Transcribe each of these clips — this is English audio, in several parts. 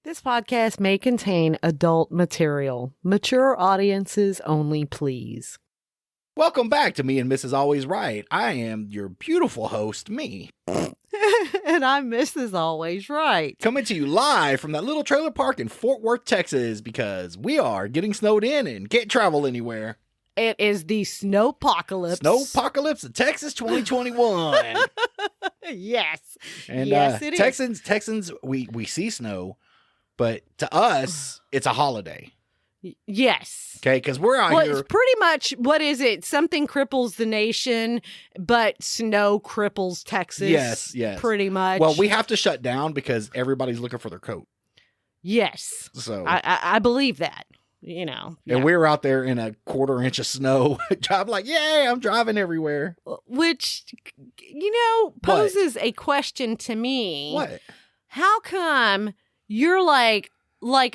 This podcast may contain adult material. Mature audiences only, please. Welcome back to Me and Mrs. Always Right. I am your beautiful host, me. And I'm Mrs. Always Right. Coming to you live from that little trailer park in Fort Worth, Texas, because we are getting snowed in and can't travel anywhere. It is the snowpocalypse. Snowpocalypse of Texas 2021. Yes. And yes, it is. Texans, we see snow, but to us, it's a holiday. Yes. Okay, because we're out here. It's pretty much, what is it? Something cripples the nation, but snow cripples Texas. Yes. Pretty much. Well, we have to shut down because everybody's looking for their coat. Yes. So I believe that, you know. And we were out there in a quarter inch of snow. I'm like, yay, I'm driving everywhere. Which, you know, poses a question to me. What? How come you're like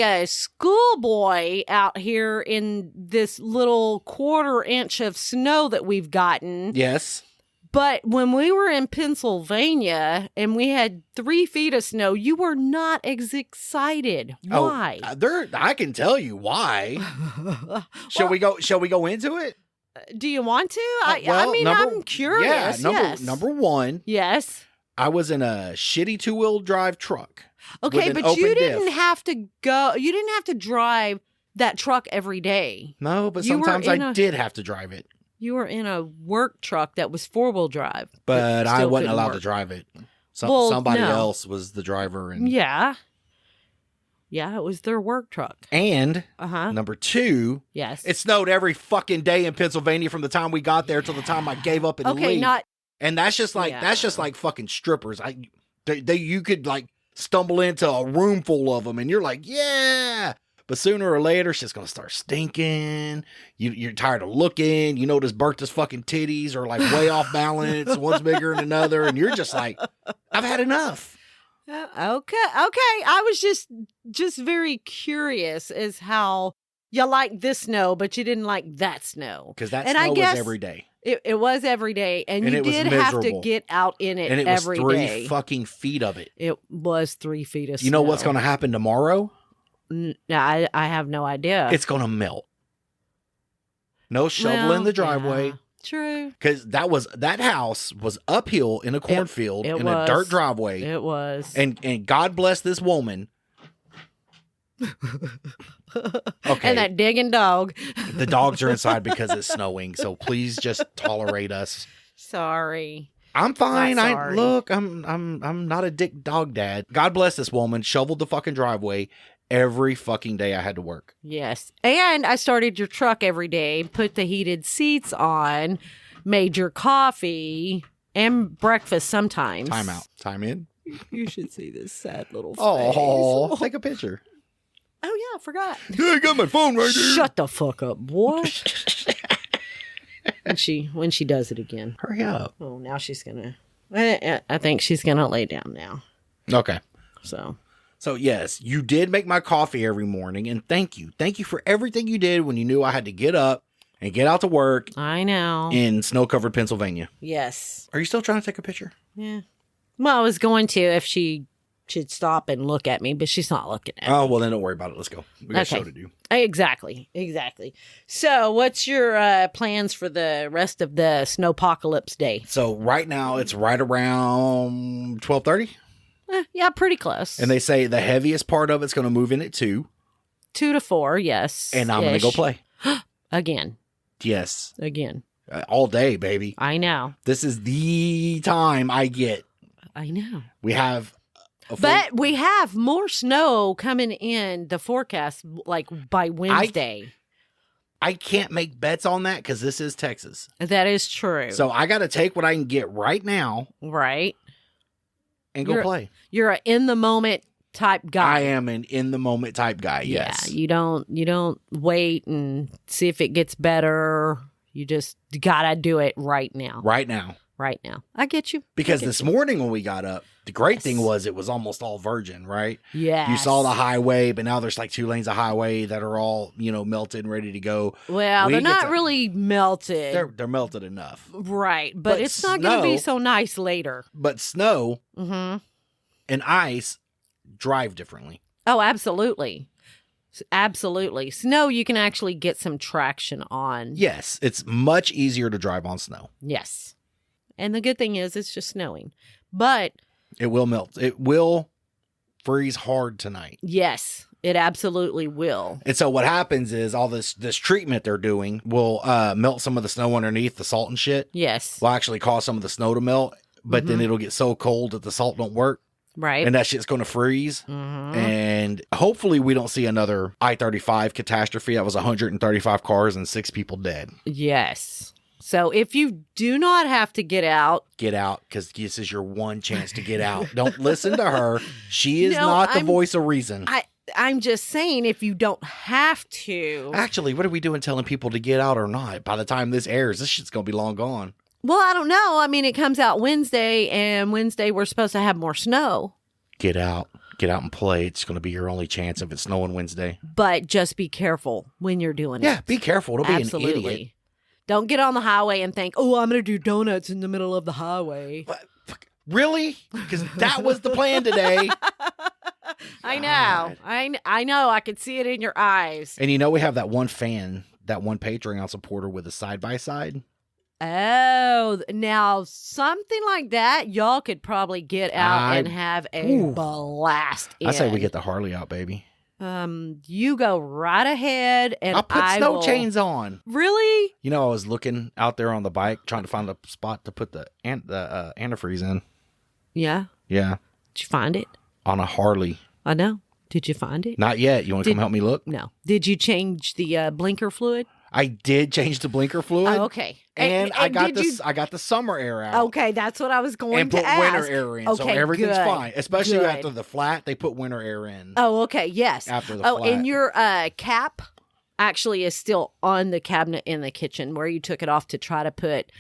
a schoolboy out here in this little quarter inch of snow that we've gotten? Yes. But when we were in Pennsylvania and we had 3 feet of snow, you were not as excited. Why? I can tell you why. Shall we go into it? Do you want to? Well, I'm curious. Yeah, number one. Yes. I was in a shitty 2-wheel drive truck. Okay, but you didn't have to go. You didn't have to drive that truck every day. No, but sometimes I did have to drive it. You were in a work truck that was 4-wheel drive. But I wasn't allowed to drive it. Somebody else was the driver. And yeah, it was their work truck. And number two, yes, it snowed every fucking day in Pennsylvania from the time we got there till the time I gave up and leave. And that's just like fucking strippers. You could like stumble into a room full of them and you're like, yeah. But sooner or later, it's just going to start stinking. You're tired of looking. You notice Bertha's fucking titties are like way off balance. One's bigger than another. And you're just like, I've had enough. Okay. I was just very curious as how you like this snow, but you didn't like that snow. Because that snow was every day. It was every day, and you did have to get out in it every day. And it was 3 fucking feet of it. It was 3 feet of snow. You know what's going to happen tomorrow? I have no idea. It's going to melt. No shovel in the driveway. Yeah, true. Because that house was uphill in a cornfield in a dirt driveway. It was. And God bless this woman. Okay. And that digging dog. The dogs are inside because it's snowing, so please just tolerate us. Sorry. I'm fine. Sorry. I'm not a dick dog dad. God bless this woman. Shoveled the fucking driveway every fucking day I had to work. Yes. And I started your truck every day, put the heated seats on, made your coffee and breakfast sometimes. Time out. Time in. You should see this sad little face. Oh, take a picture. Oh, yeah, I forgot. Yeah, I got my phone right here. Shut the fuck up, boy. when she does it again. Hurry up. Oh, now she's going to... I think she's going to lay down now. Okay. So, yes, you did make my coffee every morning, and thank you. Thank you for everything you did when you knew I had to get up and get out to work. I know. In snow-covered Pennsylvania. Yes. Are you still trying to take a picture? Yeah. Well, I was going to if she should stop and look at me, but she's not looking at me. Oh, well, then don't worry about it. Let's go. We got a show to do. Exactly. So what's your plans for the rest of the snowpocalypse day? So right now it's right around 12:30. Yeah, pretty close. And they say the heaviest part of it's going to move in at 2. 2 to 4, yes. And I'm going to go play. Again. Yes. Again. All day, baby. I know. This is the time I get. I know. We have... But we have more snow coming in the forecast, like by Wednesday. I can't make bets on that because this is Texas. That is true. So I got to take what I can get right now. Right. And go play. You're an in-the-moment type guy. I am an in-the-moment type guy, yes. Yeah, you don't wait and see if it gets better. You just got to do it right now. Right now. I get you. Because this morning when we got up, the great thing was it was almost all virgin, right? Yeah. You saw the highway, but now there's like 2 lanes of highway that are all, melted and ready to go. Well, they're not really melted. They're melted enough. Right. But it's not going to be so nice later. But snow and ice drive differently. Oh, absolutely. Absolutely. Snow, you can actually get some traction on. Yes, it's much easier to drive on snow. Yes. And the good thing is it's just snowing. But it will melt. It will freeze hard tonight. Yes, it absolutely will. And so what happens is all this treatment they're doing will melt some of the snow underneath, the salt and shit. Yes. Will actually cause some of the snow to melt, but then it'll get so cold that the salt don't work. Right. And that shit's going to freeze. And hopefully we don't see another I-35 catastrophe. That was 135 cars and 6 people dead. Yes. So if you do not have to get out, because this is your one chance to get out. Don't listen to her. She is not the voice of reason. I'm just saying if you don't have to. Actually, what are we doing telling people to get out or not? By the time this airs, this shit's going to be long gone. Well, I don't know. I mean, it comes out Wednesday, and Wednesday we're supposed to have more snow. Get out. Get out and play. It's going to be your only chance if it's snowing Wednesday. But just be careful when you're doing it. Yeah, be careful. Don't be an idiot. Don't get on the highway and think, oh, I'm going to do donuts in the middle of the highway. Really? Because that was the plan today. I know. I know. I could see it in your eyes. And you know we have that one fan, that one Patreon supporter with a side-by-side. Oh, now something like that, y'all could probably get out and have a blast. I say we get the Harley out, baby. You go right ahead, and I'll put snow chains on. Really? You know, I was looking out there on the bike trying to find a spot to put the antifreeze in. Yeah. Yeah. Did you find it? On a Harley. I know. Did you find it? Not yet. You want to come help me look? No. Did you change the blinker fluid? I did change the blinker fluid. Oh, okay. And I got the summer air out. Okay, that's what I was going to ask. And put winter air in, so everything's fine. Especially after the flat, they put winter air in. Oh, okay, yes. After the flat. And your cap actually is still on the cabinet in the kitchen where you took it off to try to put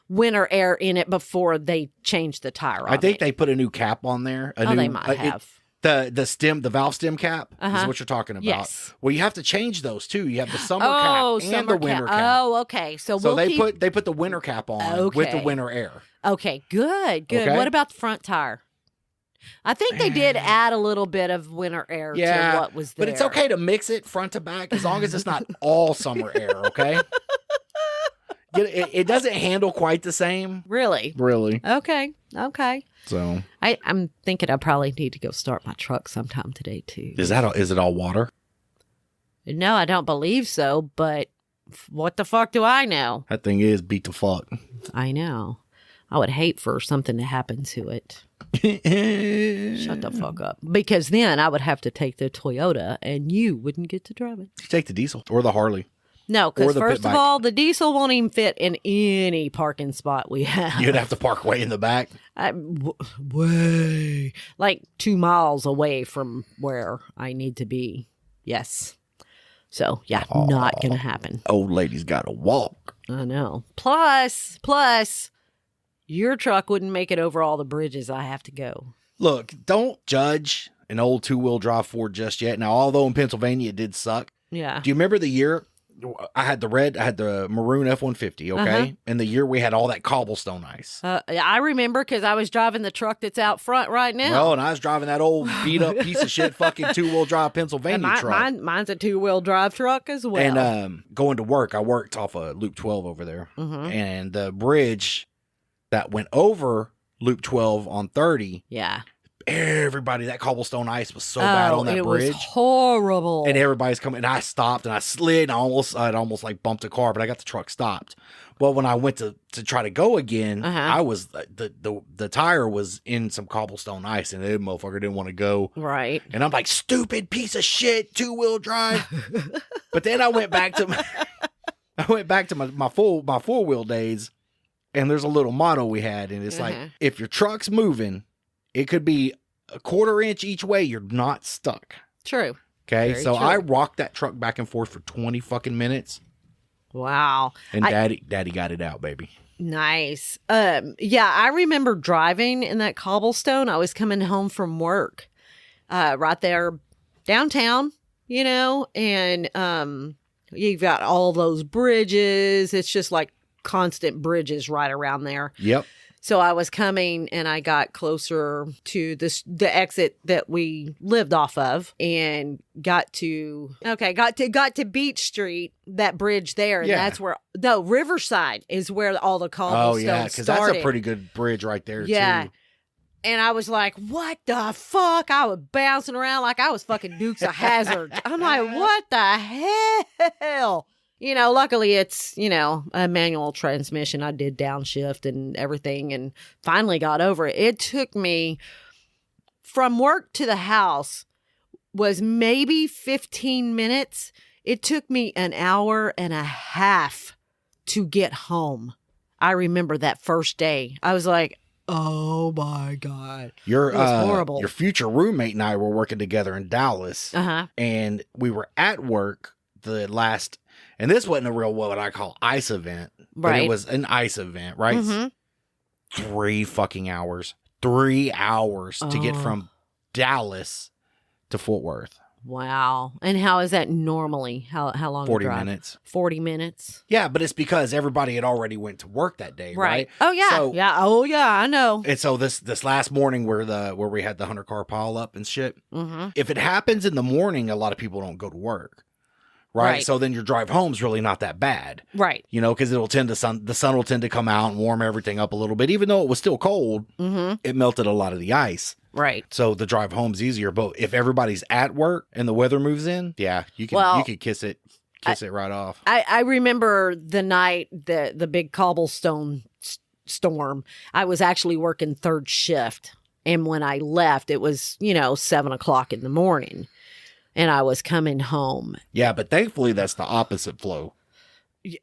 winter air in it before they changed the tire on I think they put a new cap on there. They might have. The valve stem cap is what you're talking about. Yes. Well, you have to change those too. You have the summer cap and the winter cap. Oh, okay. So they put the winter cap on with the winter air. Okay, good. Okay? What about the front tire? I think they did add a little bit of winter air to what was there. But it's okay to mix it front to back as long as it's not all summer air, okay? It doesn't handle quite the same. Really? Okay. So I'm thinking I probably need to go start my truck sometime today too. Is it all water? No, I don't believe so, but what the fuck do I know? That thing is beat the fuck. I know. I would hate for something to happen to it. Shut the fuck up. Because then I would have to take the Toyota and you wouldn't get to drive it. You take the diesel or the Harley. No, because first of all, the diesel won't even fit in any parking spot we have. You'd have to park way in the back. Way. Like 2 miles away from where I need to be. Yes. So, yeah, not going to happen. Old lady's got to walk. I know. Plus, your truck wouldn't make it over all the bridges I have to go. Look, don't judge an old 2-wheel drive Ford just yet. Now, although in Pennsylvania it did suck. Yeah. Do you remember the year I had the maroon F-150, okay? And the year we had all that cobblestone ice. I remember because I was driving the truck that's out front right now. Well, and I was driving that old beat-up piece of shit fucking 2-wheel drive Pennsylvania truck. Mine's a 2-wheel drive truck as well. And going to work, I worked off of Loop 12 over there. And the bridge that went over Loop 12 on 30. Yeah. Everybody, that cobblestone ice was so bad on that bridge. It was horrible. And everybody's coming, and I stopped, and I slid, and I'd almost like bumped a car, but I got the truck stopped. Well, when I went to try to go again, I was the tire was in some cobblestone ice, and that motherfucker didn't want to go. Right. And I'm like, stupid piece of shit, 2-wheel drive. But then I went back to my 4-wheel days, and there's a little motto we had, and it's like, if your truck's moving, it could be a 1/4 inch each way. You're not stuck. True. Okay. Very so true. I rocked that truck back and forth for 20 fucking minutes. Wow. And daddy got it out, baby. Nice. Yeah, I remember driving in that cobblestone. I was coming home from work, right there downtown, and, you've got all those bridges. It's just like constant bridges right around there. Yep. So I was coming and I got closer to the exit that we lived off of and got to Beach Street, that bridge there. And that's where, Riverside is where all the cobblestones started. Oh, yeah, because that's a pretty good bridge right there, too. And I was like, what the fuck? I was bouncing around like I was fucking Dukes of Hazzard. I'm like, what the hell? Luckily it's, a manual transmission. I did downshift and everything and finally got over it. It took me from work to the house was maybe 15 minutes. It took me an hour and a half to get home. I remember that first day. I was like, oh my God. It was horrible. Your future roommate and I were working together in Dallas. And we were at work and this wasn't a real, what I call ice event, but it was an ice event, right? Mm-hmm. 3 fucking hours. 3 hours to get from Dallas to Fort Worth. Wow. And how is that normally? How long? 40 minutes. 40 minutes? Yeah, but it's because everybody had already went to work that day, right? Oh, yeah. Oh, yeah, I know. And so this last morning where we had the 100-car pile up and shit, if it happens in the morning, a lot of people don't go to work. Right. So then your drive home's really not that bad. Right. Because the sun will tend to come out and warm everything up a little bit. Even though it was still cold, it melted a lot of the ice. Right. So the drive home's easier. But if everybody's at work and the weather moves in, you can kiss it right off. I remember the night the big cobblestone storm. I was actually working third shift. And when I left, it was, 7:00 in the morning. And I was coming home. Yeah, but thankfully that's the opposite flow.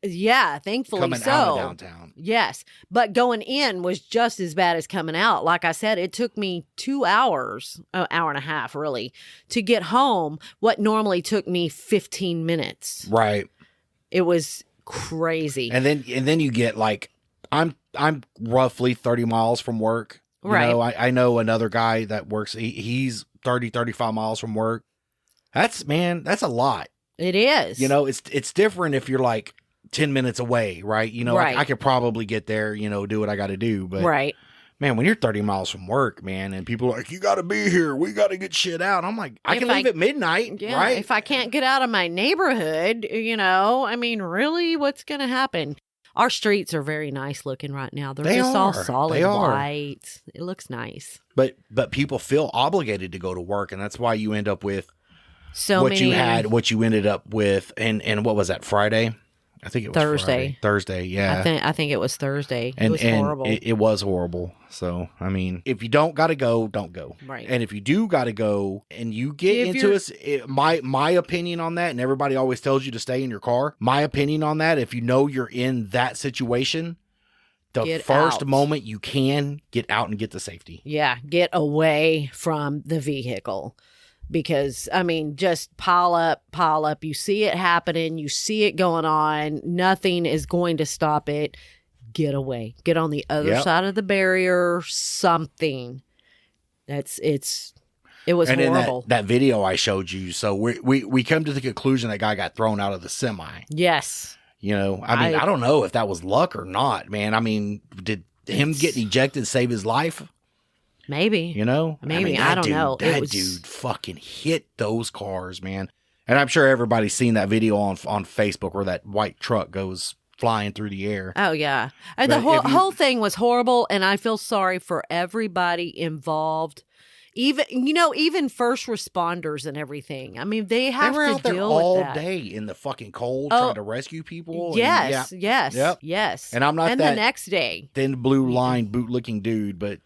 Yeah, thankfully coming out of downtown. Yes, but going in was just as bad as coming out. Like I said, it took me 2 hours, an hour and a half really, to get home. What normally took me 15 minutes. Right. It was crazy. And then you get like, I'm roughly 30 miles from work. Right. I know another guy that works. He's 35 miles from work. That's a lot. It is. It's different if you're like 10 minutes away, right? Right. I could probably get there, do what I got to do. But right. Man, when you're 30 miles from work, man, and people are like, you got to be here. We got to get shit out. I'm like, I can leave at midnight, right? If I can't get out of my neighborhood, really, what's going to happen? Our streets are very nice looking right now. They're just all solid white. It looks nice. But people feel obligated to go to work, and that's why you end up with what you ended up with, and what was that, Friday? I think it was Thursday. Thursday, yeah. I think it was Thursday. It was horrible. It was horrible. So, if you don't got to go, don't go. Right. And if you do got to go and you get my opinion on that, and everybody always tells you to stay in your car, my opinion on that, if you know you're in that situation, the first moment you can, get out and get to safety. Yeah, get away from the vehicle. Because, just pile up. You see it happening. You see it going on. Nothing is going to stop it. Get away. Get on the other side of the barrier. Something. It was and horrible. In that video I showed you, so we come to the conclusion that guy got thrown out of the semi. Yes. I don't know if that was luck or not, man. Did him getting ejected save his life? Maybe. Maybe. I don't know. That dude fucking hit those cars, man. And I'm sure everybody's seen that video on Facebook where that white truck goes flying through the air. Oh, yeah. And the whole thing was horrible, and I feel sorry for everybody involved. Even first responders and everything. They have to deal with that. They were out there all day in the fucking cold trying to rescue people. Yes. And I'm not the next day. Thin blue line bootlicking dude, but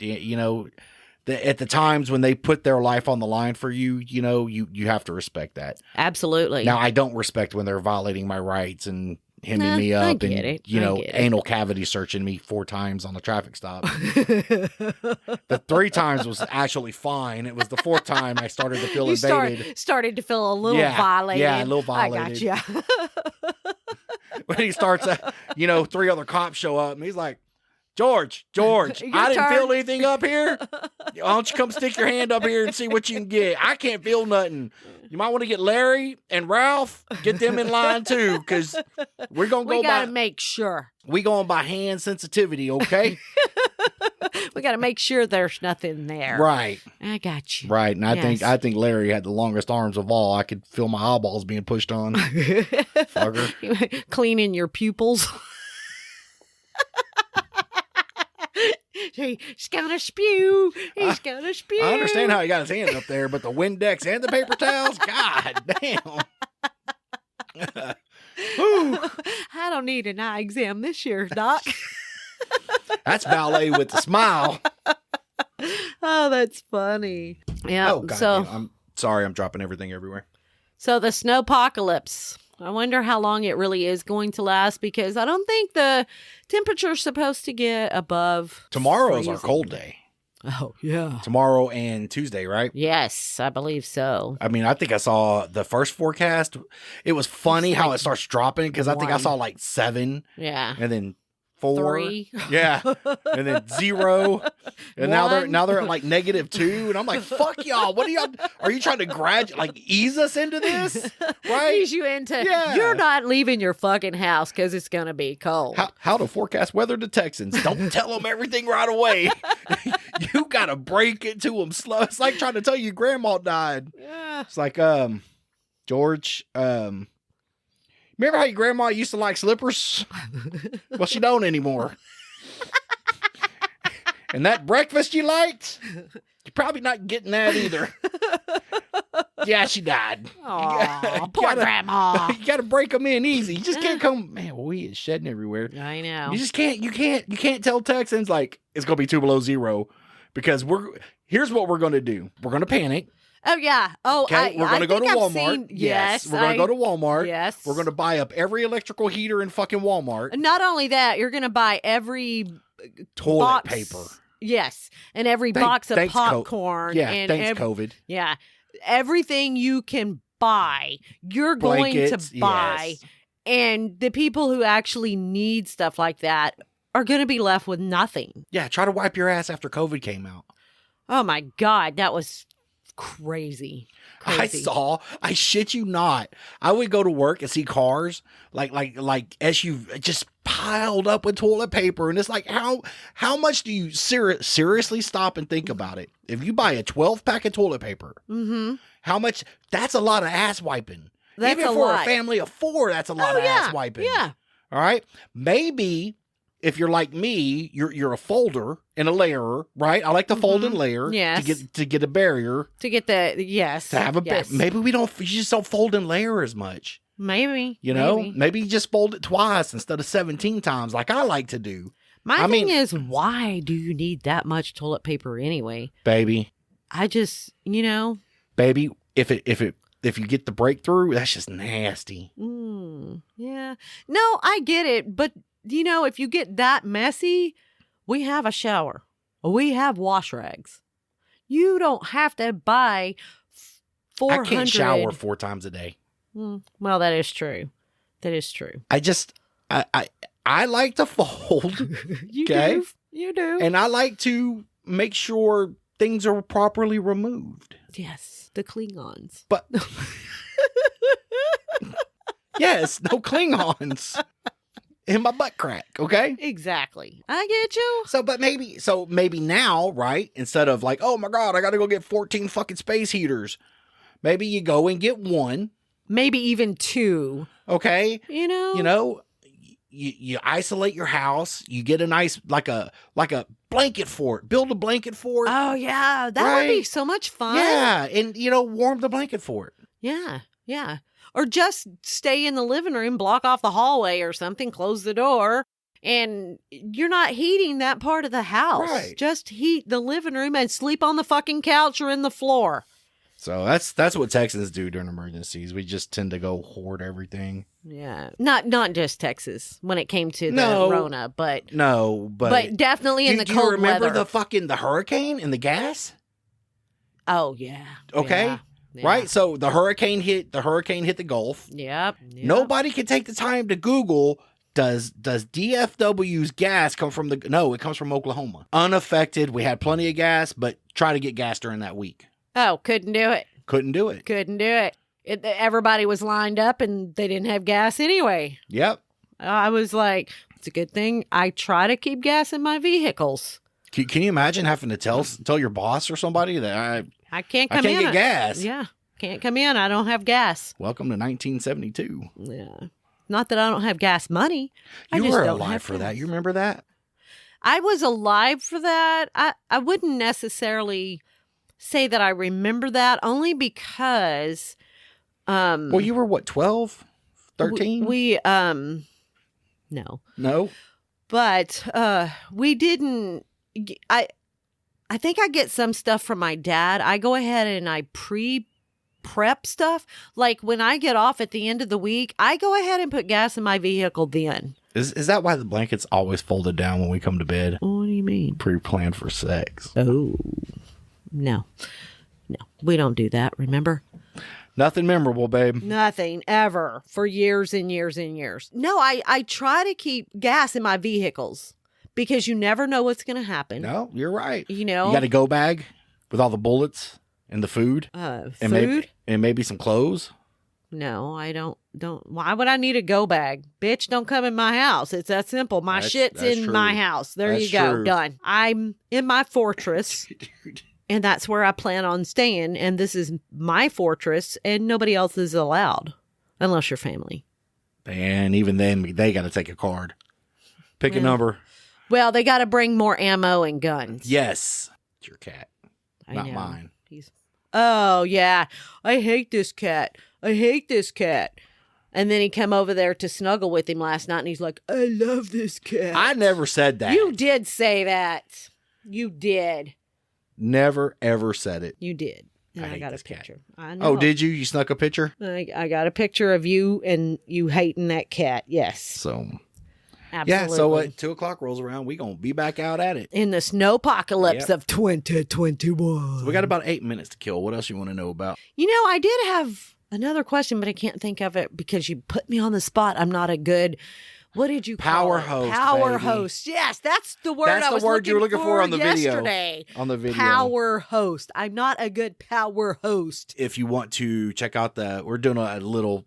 at the times when they put their life on the line for you, you have to respect that. Absolutely. Now, I don't respect when they're violating my rights and hemming me up anal cavity searching me 4 times on the traffic stop. The 3 times was actually fine. It was the 4th time I started to feel invaded. Started to feel a little violated. Yeah, a little violated. I got you. When he starts, 3 other cops show up, and he's like, George, I didn't feel anything up here. Why don't you come stick your hand up here and see what you can get? I can't feel nothing. You might want to get Larry and Ralph, get them in line too, because we're going to go by... We got to make sure. We going by hand sensitivity, okay? We got to make sure there's nothing there. Right. I got you. Right. And I think Larry had the longest arms of all. I could feel my eyeballs being pushed on. Fucker. Cleaning your pupils. He's gonna spew. He's gonna spew. I understand how he got his hands up there, but the Windex and the paper towels? God damn. I don't need an eye exam this year, Doc. That's ballet with a smile. Oh, that's funny. Yeah. Oh, God so damn. I'm sorry, I'm dropping everything everywhere. So the snowpocalypse. I wonder how long it really is going to last, because I don't think the temperature's supposed to get above Tomorrow's freezing. our cold day. Oh, yeah. Tomorrow and Tuesday, right? Yes, I believe so. I mean, I think I saw the first forecast. It was funny how it starts dropping, because I think I saw like 7. Yeah. And then 4. 3. Yeah. And then 0. And now they're at like -2. And I'm like, fuck y'all. What are y'all? Are you trying to ease us into this? Right? Ease you into, Yeah. You're not leaving your fucking house because it's going to be cold. How to forecast weather to Texans. Don't tell them everything right away. You got to break it to them slow. It's like trying to tell you grandma died. Yeah. It's like, George, remember how your grandma used to like slippers? Well, she don't anymore. And that breakfast you liked, you're probably not getting that either. Yeah, she died. Aw, poor grandma. You got to break them in easy. You just can't come. Man, we is shedding everywhere. I know. You just can't. You can't tell Texans like it's gonna be 2 below 0, because here's what we're gonna do. We're gonna panic. Oh, yeah. Oh, Okay, we're going to go to Walmart. Yes. We're going to go to Walmart. Yes. We're going to buy up every electrical heater in fucking Walmart. Not only that, you're going to buy every Toilet box, paper. Yes. And every box of thanks, popcorn. Yeah, and thanks, COVID. Yeah. Everything you can buy, you're Blankets, going to buy. yes. And the people who actually need stuff like that are going to be left with nothing. Yeah, try to wipe your ass after COVID came out. Oh, my God. That was crazy. I shit you not. I would go to work and see cars like SUV just piled up with toilet paper, and it's like, how much do you seriously stop and think about it? If you buy a 12-pack of toilet paper, how much? That's a lot of ass wiping. That's even a for lot. a family of 4, that's a lot of ass wiping. Yeah. All right. Maybe if you're like me, you're a folder and a layerer, right? I like to fold and layer to get a barrier. To get the, yes. To have a maybe you just don't fold and layer as much. Maybe. You know? Maybe you just fold it twice instead of 17 times like I like to do. My thing is, why do you need that much toilet paper anyway? Baby. I just, Baby, if you get the breakthrough, that's just nasty. Yeah. No, I get it, but if you get that messy, we have a shower. We have wash rags. You don't have to buy 400. I can't shower 4 times a day. Well, that is true. That is true. I like to fold. You do. You do. And I like to make sure things are properly removed. Yes. The Klingons. But yes, no Klingons. In my butt crack, okay? Exactly. I get you. So maybe now, right? Instead of like, oh my God, I got to go get 14 fucking space heaters. Maybe you go and get 1. Maybe even 2. Okay? You isolate your house. You get a nice like a blanket fort. Build a blanket fort. Oh yeah, that would be so much fun. Yeah, and warm the blanket fort. Yeah, yeah. Or just stay in the living room, block off the hallway or something, close the door, and you're not heating that part of the house. Right. Just heat the living room and sleep on the fucking couch or in the floor. So that's what Texans do during emergencies. We just tend to go hoard everything. Yeah. Not just Texas when it came to the Rona, but definitely in the cold weather. Do you remember the hurricane and the gas? Oh yeah. Okay. Yeah. Yeah. Right? So the hurricane hit the Gulf. Yep. Nobody can take the time to Google, does DFW's gas come from No, it comes from Oklahoma. Unaffected. We had plenty of gas, but try to get gas during that week. Oh, couldn't do it. Couldn't do it. Everybody was lined up and they didn't have gas anyway. Yep. I was like, it's a good thing I try to keep gas in my vehicles. Can you imagine having to tell your boss or somebody that I can't come in? I can't get gas. Yeah. Can't come in. I don't have gas. Welcome to 1972. Yeah. Not that I don't have gas money. You were alive for that. You remember that? I was alive for that. I wouldn't necessarily say that I remember that, only because well, you were what, 12? 13? We no. No. But we didn't I think I get some stuff from my dad. I go ahead and I prep stuff. Like when I get off at the end of the week, I go ahead and put gas in my vehicle then. Is that why the blanket's always folded down when we come to bed? What do you mean? Pre-planned for sex. Oh, no. No, we don't do that, remember? Nothing memorable, babe. Nothing, ever, for years and years and years. No, I try to keep gas in my vehicles because you never know what's going to happen. No, you're right. You know? You got a go bag with all the bullets and the food. Food? And maybe some clothes. No, I don't. Why would I need a go bag? Bitch, don't come in my house. It's that simple. My shit's in my house. There you go. Done. I'm in my fortress. Dude. And that's where I plan on staying. And this is my fortress. And nobody else is allowed. Unless you're family. And even then, they got to take a card. Pick a number. Well, they got to bring more ammo and guns. Yes. It's your cat. Not mine. Oh, yeah. I hate this cat. I hate this cat. And then he came over there to snuggle with him last night, and he's like, I love this cat. I never said that. You did say that. You did. Never, ever said it. You did. And I got a picture. I know. Oh, did you? You snuck a picture? I got a picture of you and you hating that cat. Yes. So, absolutely. Yeah, so at 2 o'clock rolls around, we going to be back out at it. In the snowpocalypse of 2021. So we got about 8 minutes to kill. What else you want to know about? You know, I did have another question, but I can't think of it because you put me on the spot. I'm not a good, what did you call it? Power host. Yes, that's the word I was looking for on the yesterday. Video. On the video. Power host. I'm not a good power host. If you want to check out we're doing a little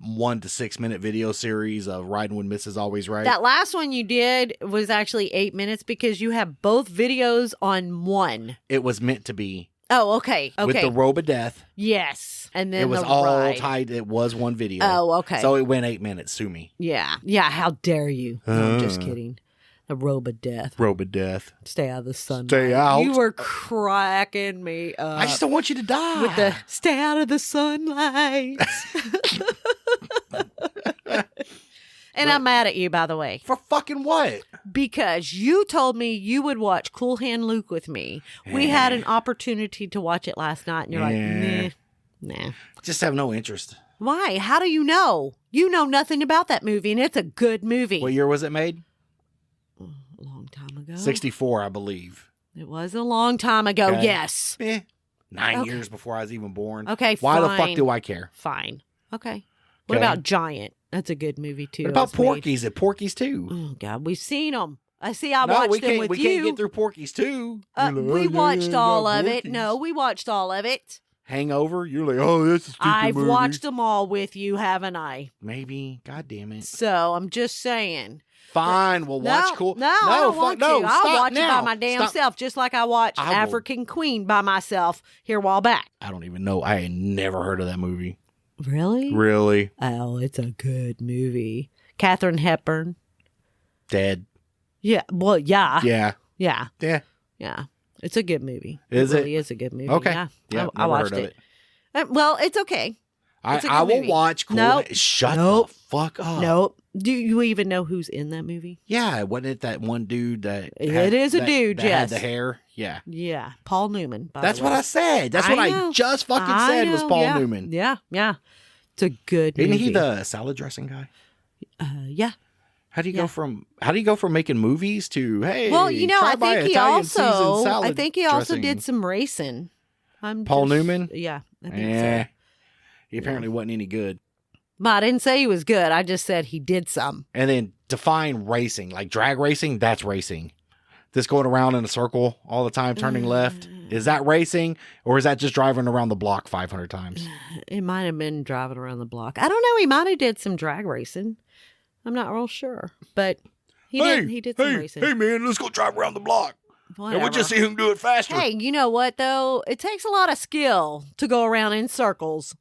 1 to 6 minute video series of Riding When Mrs. Always Right. That last one you did was actually 8 minutes because you have both videos on one. It was meant to be. Oh, okay. Okay. With the robe of death. Yes. And then it was all tied. It was one video. Oh, okay. So it went 8 minutes. Sue me. Yeah. Yeah. How dare you? No, I'm just kidding. The robe of death. Robe of death. Stay out of the sunlight. Stay out. You were cracking me up. I just don't want you to die. With the stay out of the sunlight. And I'm mad at you, by the way. For fucking what? Because you told me you would watch Cool Hand Luke with me. We had an opportunity to watch it last night, and you're like, nah. Just have no interest. Why? How do you know? You know nothing about that movie, and it's a good movie. What year was it made? A long time ago. 64, I believe. It was a long time ago, yes. 9 years before I was even born. Okay, Why the fuck do I care? Fine. Okay. What about Giant? That's a good movie, too. What about Porky's? At Porky's, too. Oh, God. We've seen them. I watched them with you. We can't get through Porky's, too. We watched all of it. No, we watched all of it. Hangover? You're like, oh, this is a stupid movie. I've watched them all with you, haven't I? Maybe. God damn it. So, I'm just saying. Fine, we'll watch Cool. No, I don't want to. I'll watch it by my damn Stop. self, just like I watched African Queen by myself here a while back. I don't even know. I had never heard of that movie. Really? Really? Oh, it's a good movie. Katharine Hepburn. Dead. Yeah. Well, yeah. Yeah. Yeah. Yeah. Yeah. It's a good movie. Is it? Really is a good movie. Okay. Yeah. I watched it. Well, it's okay. I will watch Cool. Nope. Shut the fuck up. Nope. Do you even know who's in that movie? Yeah. Wasn't it that one dude that... It is a dude, that yes. had the hair? Yeah. Yeah. Paul Newman. That's what I said. That's what I just fucking said was Paul Newman. Yeah. Yeah. It's a good movie. Isn't he the salad dressing guy? Yeah. How do you go from making movies to, hey, well, you know, I think he also dressing. did some racing. Paul Newman? Yeah, I think so. He apparently wasn't any good. But I didn't say he was good. I just said he did some. And then define racing, like drag racing, that's racing. This going around in a circle all the time, turning left. Is that racing, or is that just driving around the block 500 times? It might have been driving around the block. I don't know. He might have did some drag racing. I'm not real sure, but he did some racing. Hey man, let's go drive around the block. Whatever. And we'll just see who can do it faster. Hey, you know what, though? It takes a lot of skill to go around in circles.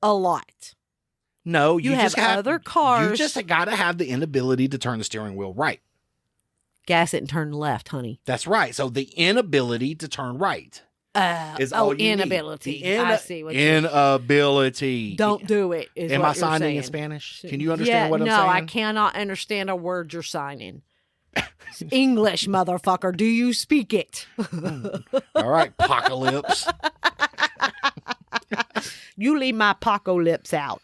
A lot. No, you have other cars. You just got to have the inability to turn the steering wheel right. Gas it and turn left, honey. That's right. So the inability to turn right is all you inability. Need. I see what inability. Don't do it. Am I signing in Spanish? Can you understand what I'm saying? No, I cannot understand a word you're signing. English, motherfucker. Do you speak it? All right, apocalypse. You leave my Paco lips out.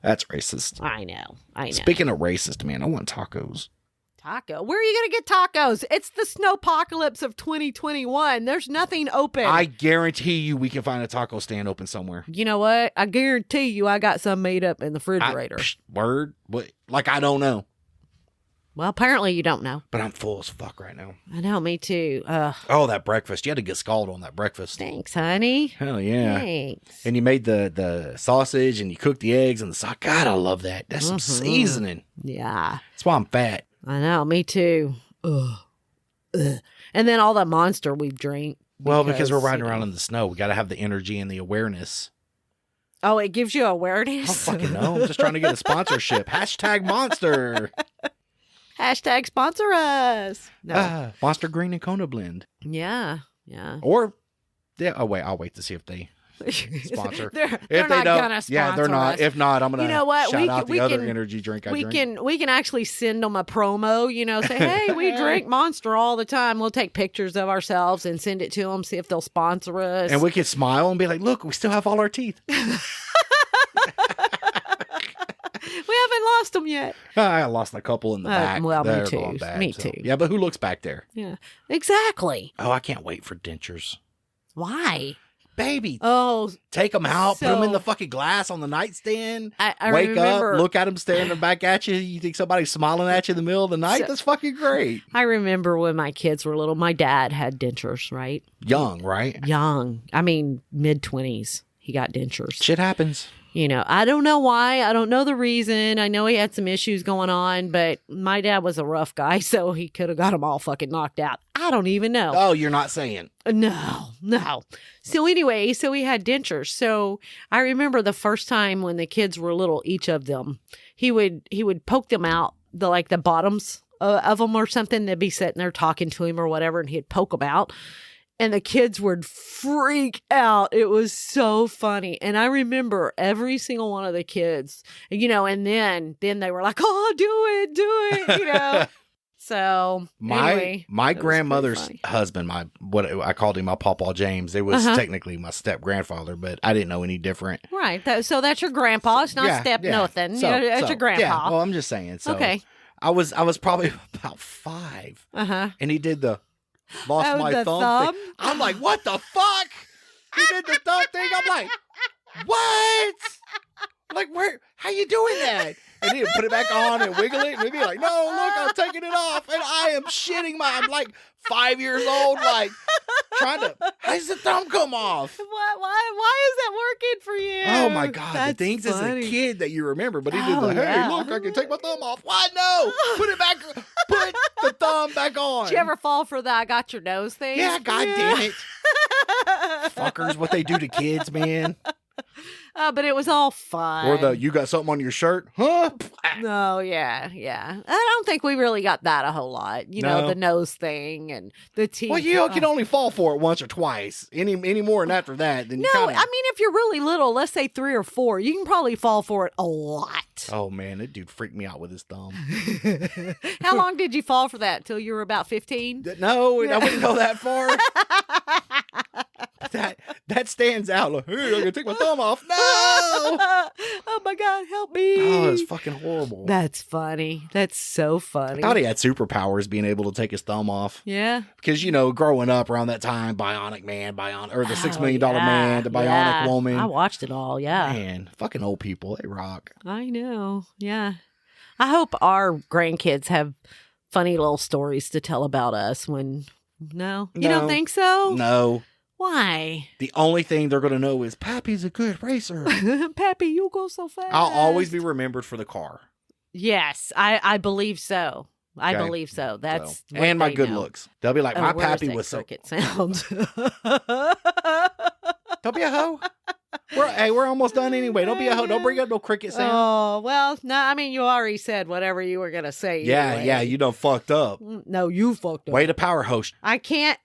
That's racist. I know. Speaking of racist, man, I want tacos. Taco? Where are you going to get tacos? It's the snowpocalypse of 2021. There's nothing open. I guarantee you we can find a taco stand open somewhere. You know what? I guarantee you I got some made up in the refrigerator. Word? What? Like, I don't know. Well, apparently you don't know. But I'm full as fuck right now. I know, me too. Oh, that breakfast. You had to get scalded on that breakfast. Thanks, honey. Hell yeah. Thanks. And you made the sausage and you cooked the eggs and the sauce. God, I love that. That's some seasoning. Yeah. That's why I'm fat. I know, me too. Ugh. And then all the Monster we've drank. Well, because we're riding around in the snow. We got to have the energy and the awareness. Oh, it gives you awareness? I don't fucking know. I'm just trying to get a sponsorship. Hashtag Monster. Hashtag sponsor us. No. Monster Green and Kona Blend. Yeah. Or, I'll wait to see if they sponsor. they're not gonna sponsor. Yeah, they're not. Us. If not, I'm gonna shout out the other can, energy drink I drink. We can actually send them a promo, say, hey, we drink Monster all the time. We'll take pictures of ourselves and send it to them, see if they'll sponsor us. And we can smile and be like, look, we still have all our teeth. We haven't lost them yet. I lost a couple in the back. Well, They're me too. bad, Me too. Yeah, but who looks back there? Yeah, exactly. Oh, I can't wait for dentures. Why? Baby. Oh. Take them out, put them in the fucking glass on the nightstand. I wake remember, up, look at them staring back at you. You think somebody's smiling at you in the middle of the night? That's fucking great. I remember when my kids were little, my dad had dentures, right? Young, right? Young. I mean, mid-20s. He got dentures. Shit happens. I don't know why. I don't know the reason. I know he had some issues going on, but my dad was a rough guy, so he could have got them all fucking knocked out. I don't even know. Oh, you're not saying? No. So anyway, he had dentures. So I remember the first time when the kids were little, each of them, he would poke them out, the bottoms of them or something. They'd be sitting there talking to him or whatever, and he'd poke them out. And the kids would freak out. It was so funny. And I remember every single one of the kids, and then they were like, oh, do it. So anyway, my grandmother's husband, what I called him my Pawpaw James. It was technically my step grandfather, but I didn't know any different. Right. So that's your grandpa. It's not step nothing. That's your grandpa. Yeah. Well, I'm just saying. So okay. I was probably about 5. And he did the lost my thumb thing. I'm like, what the fuck? He did the thumb thing. I'm like, what? Like, how you doing that? And he'd put it back on and wiggle it. And he'd be like, no, look, I'm taking it off. And I am shitting I'm like 5 years old, like, trying to, how does the thumb come off? Why is that working for you? Oh, my God. That's the things funny. As a kid that you remember. But he did hey, look, I can take my thumb off. What? No. Put it back. Put the thumb back on. Did you ever fall for the I got your nose thing? Yeah, God damn it. Fuckers, what they do to kids, man. But it was all fun. Or you got something on your shirt? Huh? No, yeah. I don't think we really got that a whole lot. The nose thing and the teeth. Well, you can only fall for it once or twice. Any more than after that, then I mean, if you're really little, let's say 3 or 4, you can probably fall for it a lot. Oh, man, that dude freaked me out with his thumb. How long did you fall for that? Till you were about 15? No, I wouldn't go that far. That stands out. Like, hey, I can take my thumb off. No! Oh my God, help me. Oh, it's fucking horrible. That's funny. That's so funny. I thought he had superpowers being able to take his thumb off. Yeah. Because, growing up around that time, Bionic Man, or the $6 Million Man, the Bionic Woman. I watched it all, yeah. Man, fucking old people, they rock. I know, yeah. I hope our grandkids have funny little stories to tell about us when... No? You don't think so? No. Why? The only thing they're going to know is Pappy's a good racer. Pappy, you go so fast. I'll always be remembered for the car. Yes, I believe so. I believe so. That's so. And my good looks. They'll be like, my pappy was so. Cricket sound. Don't be a hoe. We're almost done anyway. Don't be a hoe. Don't bring up no cricket sound. Oh, well, no, I mean, you already said whatever you were going to say. Yeah, you done fucked up. No, you fucked up. Way to power host. I can't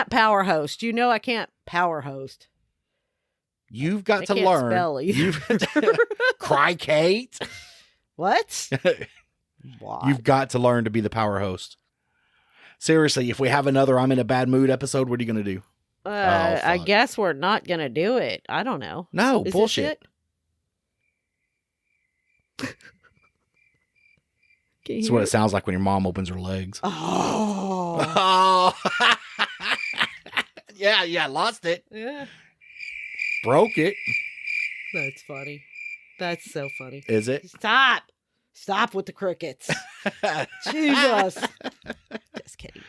power host. You know I can't power host. You've got to learn. Spell Cry, Kate. What? You've got to learn to be the power host. Seriously, if we have another I'm in a bad mood episode, what are you going to do? I guess we're not going to do it. I don't know. No, bullshit. That's what it sounds like when your mom opens her legs. Oh. Yeah, lost it. Yeah. Broke it. That's funny. That's so funny. Is it? Stop with the crickets. Jesus. Just kidding.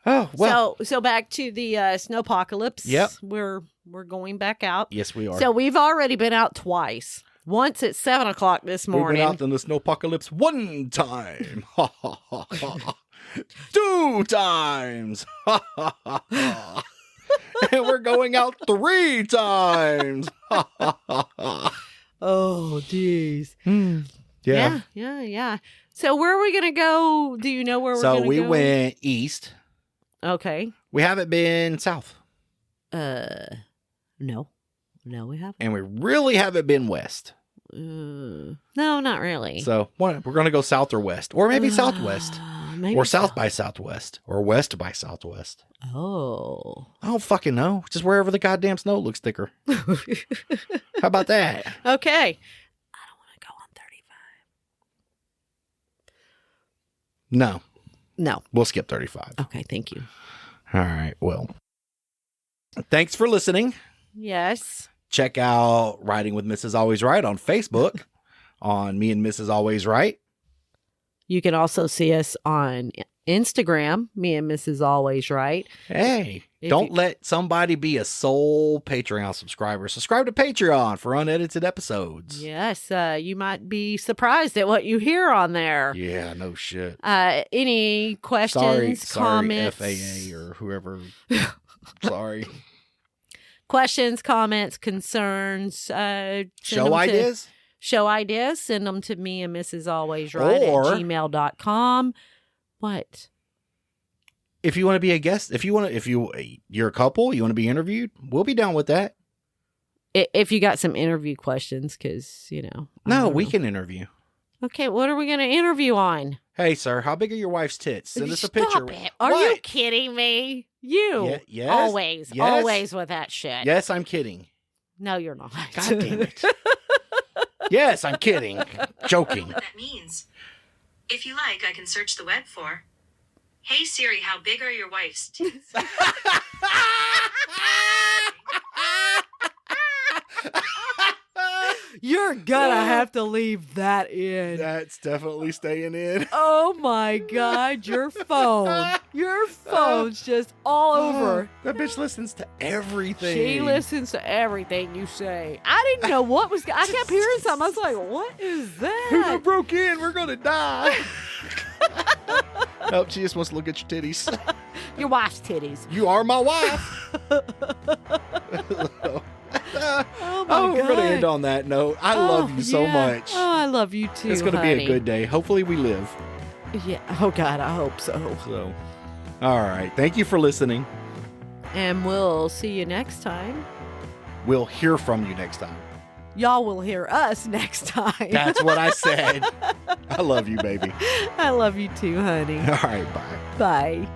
Oh, well. So back to the snowpocalypse. Yep. We're going back out. Yes, we are. So we've already been out twice. Once at 7:00 this morning. We've been out in the snowpocalypse one time. 2 times. And we're going out 3 times. Oh, geez. Yeah. Yeah. So where are we going to go? Do you know where we're going to go? So we went east. Okay. We haven't been south. No, we haven't. And we really haven't been west. No, not really. So we're going to go south or west. Or maybe southwest. Or south by southwest. Or west by southwest. Oh. I don't fucking know. Just wherever the goddamn snow looks thicker. How about that? Okay. I don't want to go on 35. No. We'll skip 35. Okay, thank you. All right. Well, thanks for listening. Yes. Check out Riding with Mrs. Always Right on Facebook on Me and Mrs. Always Right. You can also see us on Instagram, Me and Mrs. Always Right. Hey, don't let somebody be a sole Patreon subscriber. Subscribe to Patreon for unedited episodes. Yes, you might be surprised at what you hear on there. Yeah, no shit. Any questions, comments? FAA or whoever. Sorry. Questions, comments, concerns. Show ideas? Show ideas. Send them to Me and Mrs. Always Right at gmail.com. What? If you want to be a guest, you're a couple, you want to be interviewed, we'll be down with that. If you got some interview questions, because, No, we can interview. Okay, what are we going to interview on? Hey, sir, how big are your wife's tits? Send us a picture. It. Are you kidding me? You. Yes. Always with that shit. Yes, I'm kidding. No, you're not. God damn it. Yes, I'm kidding. Joking. What that means. If you like, I can search the web for, "Hey Siri, how big are your wife's tits?" You're gonna have to leave that in. That's definitely staying in. Oh my God, your phone's just all over. That bitch listens to everything. She listens to everything you say. I didn't know what was. I kept hearing something. I was like, "What is that?" Who broke in? We're gonna die. Nope, she just wants to look at your titties. Your wife's titties. You are my wife. Oh my God. We're going to end on that note. I love you so much. Oh, I love you too. It's going to be a good day. Hopefully we live. Yeah. Oh God, I hope so. All right. Thank you for listening. And we'll see you next time. We'll hear from you next time. Y'all will hear us next time. That's what I said. I love you, baby. I love you too, honey. All right. Bye. Bye.